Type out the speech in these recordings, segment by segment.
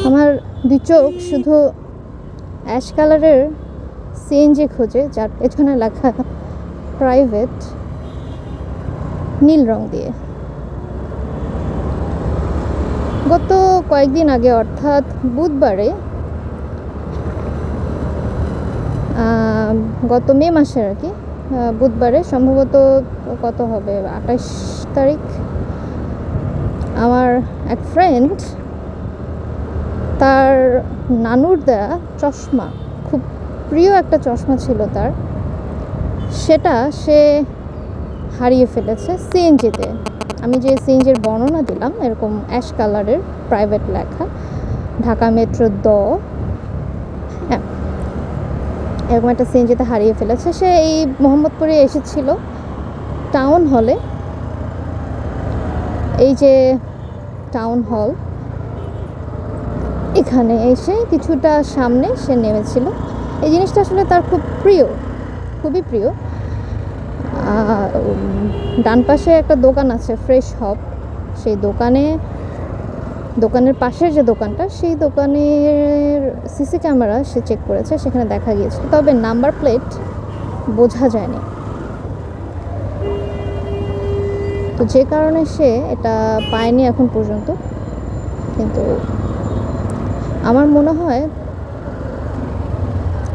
আমার দুই চোখ শুধু অ্যাশ কালারের সিএনজি খোঁজে, যার পেছনে লেখা প্রাইভেট নীল রং দিয়ে। গত কয়েকদিন আগে অর্থাৎ বুধবারে, গত মে মাসের আর কি বুধবারে, সম্ভবত কত হবে 28 তারিখ, আমার এক ফ্রেন্ড তার নানুর দেয়া চশমা, খুব প্রিয় একটা চশমা ছিল তার, সেটা সে হারিয়ে ফেলেছে সিএনজিতে। আমি যে সিএনজির বর্ণনা দিলাম, এরকম অ্যাশ কালারের প্রাইভেট লেখা, ঢাকা মেট্রো হ্যাঁ, এরকম একটা সিএনজিতে হারিয়ে ফেলেছে। সে এই মোহাম্মদপুরে এসেছিল টাউন হলে, এই যে টাউন হল, এখানে এসে কিছুটা সামনে সে নেমেছিল। এই জিনিসটা আসলে তার খুব প্রিয়, খুবই প্রিয়। ডান পাশে একটা দোকান আছে ফ্রেশ হব, সেই দোকানের পাশের যে দোকানটা, সেই দোকানের সিসি ক্যামেরা সে চেক করেছে, সেখানে দেখা গিয়েছিল, তবে নাম্বার প্লেট বোঝা যায়নি। তো যে কারণে সে এটা পায়নি এখন পর্যন্ত। কিন্তু আমার মনে হয়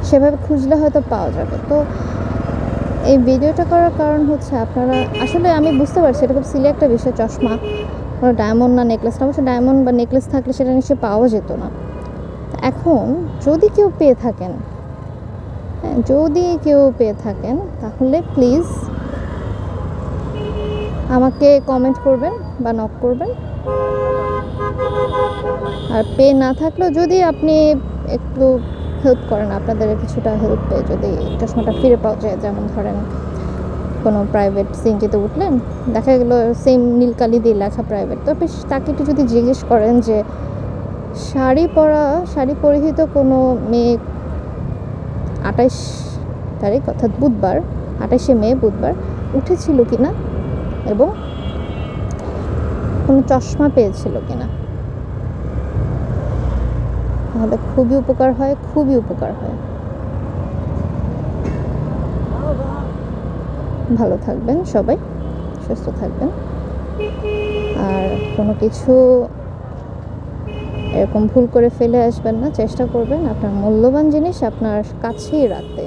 সেভাবে খুঁজলে হয়তো পাওয়া যাবে। তো এই ভিডিওটা করার কারণ হচ্ছে, আপনারা আসলে, আমি বুঝতে পারছি এটা খুব সিলি একটা বিষয়, চশমা, কোনো ডায়মন্ড না নেকলেস না, অবশ্য ডায়মন্ড বা নেকলেস থাকলে সেটা নিশ্চয়ই পাওয়া যেত না। এখন যদি কেউ পেয়ে থাকেন, তাহলে প্লিজ আমাকে কমেন্ট করবেন বা নক করবেন। আর পে না থাকলেও যদি আপনি একটু হেল্প করেন, আপনাদের কিছুটা হেল্প পেয়ে যদি চশমাটা ফিরে পাওয়া যায়, যেমন ধরেন কোনো প্রাইভেট সিএনজিতে উঠলেন, দেখা গেল সেম নীলকালি দিয়ে লেখা প্রাইভেট, তো আপনি তাকে একটু যদি জিজ্ঞেস করেন যে শাড়ি পরিহিত কোনো মেয়ে 28 তারিখ অর্থাৎ বুধবার, 28শে মে বুধবার উঠেছিল কিনা এবং কোনো চশমা পেয়েছিল কিনা, তাহলে খুবই উপকার হয়। ভালো থাকবেন সবাই, সুস্থ থাকবেন, আর কোনো কিছু এরকম ভুল করে ফেলে আসবেন না। চেষ্টা করবেন আপনার মূল্যবান জিনিস আপনার কাছেই রাখতে।